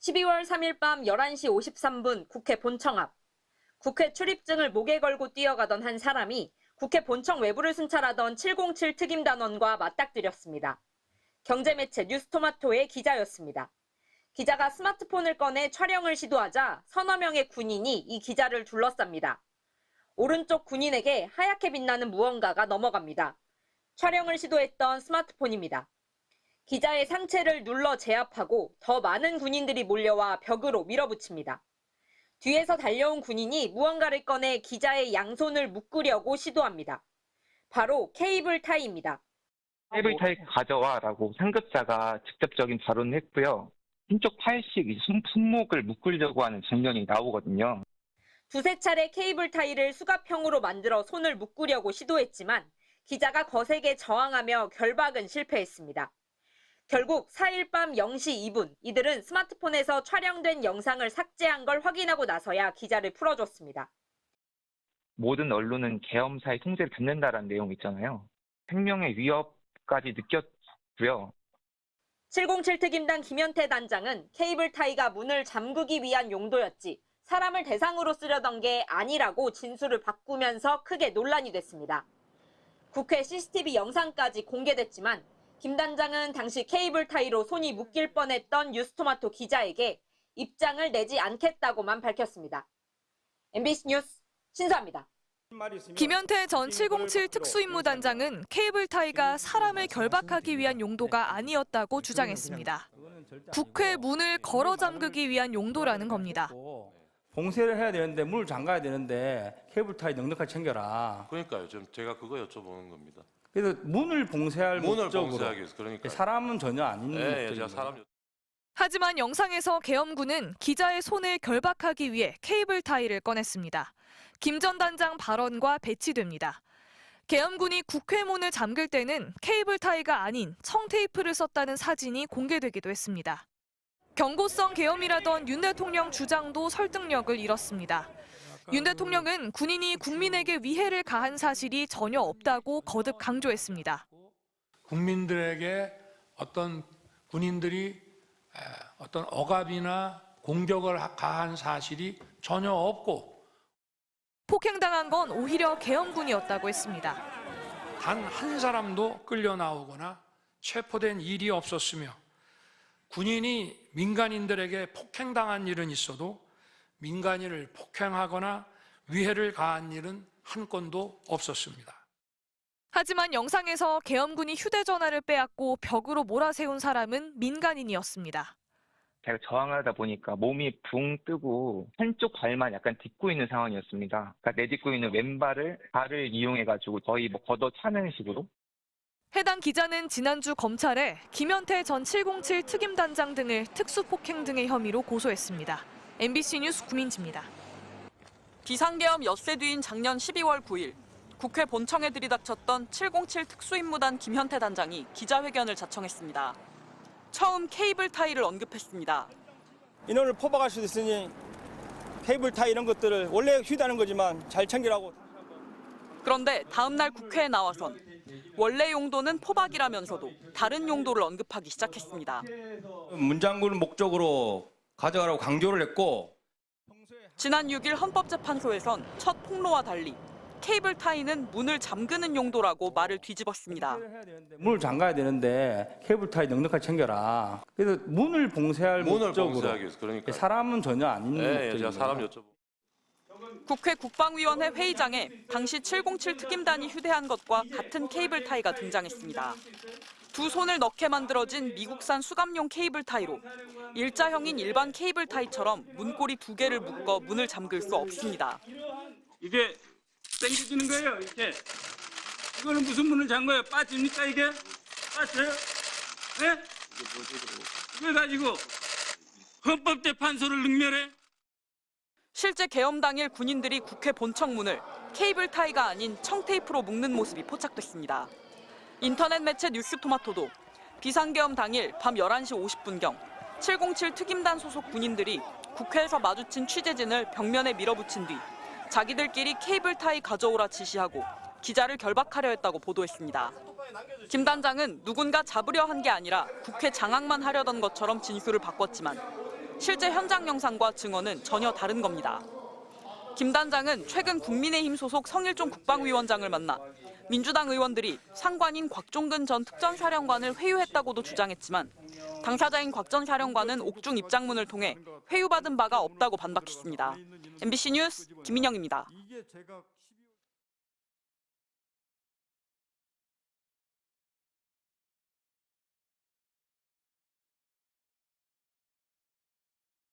12월 3일 밤 11시 53분 국회 본청 앞. 국회 출입증을 목에 걸고 뛰어가던 한 사람이 국회 본청 외부를 순찰하던 707 특임단원과 맞닥뜨렸습니다. 경제매체 뉴스토마토의 기자였습니다. 기자가 스마트폰을 꺼내 촬영을 시도하자 서너 명의 군인이 이 기자를 둘러쌉니다. 오른쪽 군인에게 하얗게 빛나는 무언가가 넘어갑니다. 촬영을 시도했던 스마트폰입니다. 기자의 상체를 눌러 제압하고 더 많은 군인들이 몰려와 벽으로 밀어붙입니다. 뒤에서 달려온 군인이 무언가를 꺼내 기자의 양손을 묶으려고 시도합니다. 바로 케이블 타이입니다. 케이블 타이 가져와라고 상급자가 직접적인 발언을 했고요. 한쪽 팔씩 손목을 묶으려고 하는 장면이 나오거든요. 두세 차례 케이블 타이를 수갑형으로 만들어 손을 묶으려고 시도했지만 기자가 거세게 저항하며 결박은 실패했습니다. 결국 4일 밤 0시 2분 이들은 스마트폰에서 촬영된 영상을 삭제한 걸 확인하고 나서야 기자를 풀어줬습니다. 모든 언론은 계엄사의 통제를 받는다라는 내용 있잖아요. 생명의 위협까지 느꼈고요. 707 특임단 김현태 단장은 케이블 타이가 문을 잠그기 위한 용도였지 사람을 대상으로 쓰려던 게 아니라고 진술을 바꾸면서 크게 논란이 됐습니다. 국회 CCTV 영상까지 공개됐지만 김 단장은 당시 케이블 타이로 손이 묶일 뻔했던 뉴스토마토 기자에게 입장을 내지 않겠다고만 밝혔습니다. MBC 뉴스 신수아입니다. 김현태 전 707 특수임무단장은 케이블 타이가 사람을 결박하기 위한 용도가 아니었다고 주장했습니다. 국회 문을 걸어 잠그기 위한 용도라는 겁니다. 봉쇄를 해야 되는데 문을 잠가야 되는데 케이블 타이 넉넉하게 챙겨라. 그러니까요. 지금 제가 그거 여쭤보는 겁니다. 그래서 문을 봉쇄할 목적으로 봉쇄하기 위해서 그러니까 사람은 전혀 아닌 제가 목적이에요. 사람 하지만 영상에서 계엄군은 기자의 손을 결박하기 위해 케이블 타이를 꺼냈습니다. 김 전 단장 발언과 배치됩니다. 계엄군이 국회 문을 잠글 때는 케이블 타이가 아닌 청테이프를 썼다는 사진이 공개되기도 했습니다. 경고성 계엄이라던 윤 대통령 주장도 설득력을 잃었습니다. 윤 대통령은 군인이 국민에게 위해를 가한 사실이 전혀 없다고 거듭 강조했습니다. 국민들에게 어떤 군인들이 어떤 억압이나 공격을 가한 사실이 전혀 없고 폭행당한 건 오히려 계엄군이었다고 했습니다. 단 한 사람도 끌려 나오거나 체포된 일이 없었으며 군인이 민간인들에게 폭행당한 일은 있어도 민간인을 폭행하거나 위해를 가한 일은 한 건도 없었습니다. 하지만 영상에서 계엄군이 휴대전화를 빼앗고 벽으로 몰아세운 사람은 민간인이었습니다. 제가 저항하다 보니까 몸이 붕 뜨고 한쪽 발만 약간 딛고 있는 상황이었습니다. 그러니까 내딛고 있는 왼발을 발을 이용해가지고 거의 걷어 차는 식으로. 해당 기자는 지난주 검찰에 김현태 전 707 특임단장 등을 특수폭행 등의 혐의로 고소했습니다. MBC 뉴스 구민지입니다. 비상계엄 엿새 뒤인 작년 12월 9일 국회 본청에 들이닥쳤던 707 특수임무단 김현태 단장이 기자회견을 자청했습니다. 처음 케이블 타이를 언급했습니다. 인원을 포박할 수도 있으니 케이블 타이 이런 것들을 원래 휴대하는 거지만 잘 챙기라고. 그런데 다음 날 국회에 나와선 원래 용도는 포박이라면서도 다른 용도를 언급하기 시작했습니다. 문 잠그는 목적으로 가져가라고 강조를 했고 지난 6일 헌법재판소에선 첫 폭로와 달리 케이블 타이는 문을 잠그는 용도라고 말을 뒤집었습니다. 문을 잠가야 되는데 케이블 타이 넉넉하게 챙겨라. 그래서 문을 봉쇄할 목적으로 봉쇄하기 위해서 그러니까 사람은 전혀 아닌 목적이에요. 제가 사람 여쭤보. 국회 국방위원회 회의장에 당시 707 특임단이 휴대한 것과 같은 케이블 타이가 등장했습니다. 두 손을 넣게 만들어진 미국산 수감용 케이블 타이로 일자형인 일반 케이블 타이처럼 문고리 두 개를 묶어 문을 잠글 수 없습니다. 이게 당겨지는 거예요, 이렇게. 이거는 무슨 문을 잠궈요? 빠집니까, 이게? 빠져요? 네? 이걸 가지고 헌법재판소를 능멸해? 실제 계엄 당일 군인들이 국회 본청 문을 케이블 타이가 아닌 청테이프로 묶는 모습이 포착됐습니다. 인터넷 매체 뉴스토마토도 비상계엄 당일 밤 11시 50분경 707 특임단 소속 군인들이 국회에서 마주친 취재진을 벽면에 밀어붙인 뒤 자기들끼리 케이블 타이 가져오라 지시하고 기자를 결박하려 했다고 보도했습니다. 김 단장은 누군가 잡으려 한 게 아니라 국회 장악만 하려던 것처럼 진술을 바꿨지만 실제 현장 영상과 증언은 전혀 다른 겁니다. 김 단장은 최근 국민의힘 소속 성일종 국방위원장을 만나 민주당 의원들이 상관인 곽종근 전 특전사령관을 회유했다고도 주장했지만 당사자인 곽 전 사령관은 옥중 입장문을 통해 회유받은 바가 없다고 반박했습니다. MBC 뉴스 김민영입니다.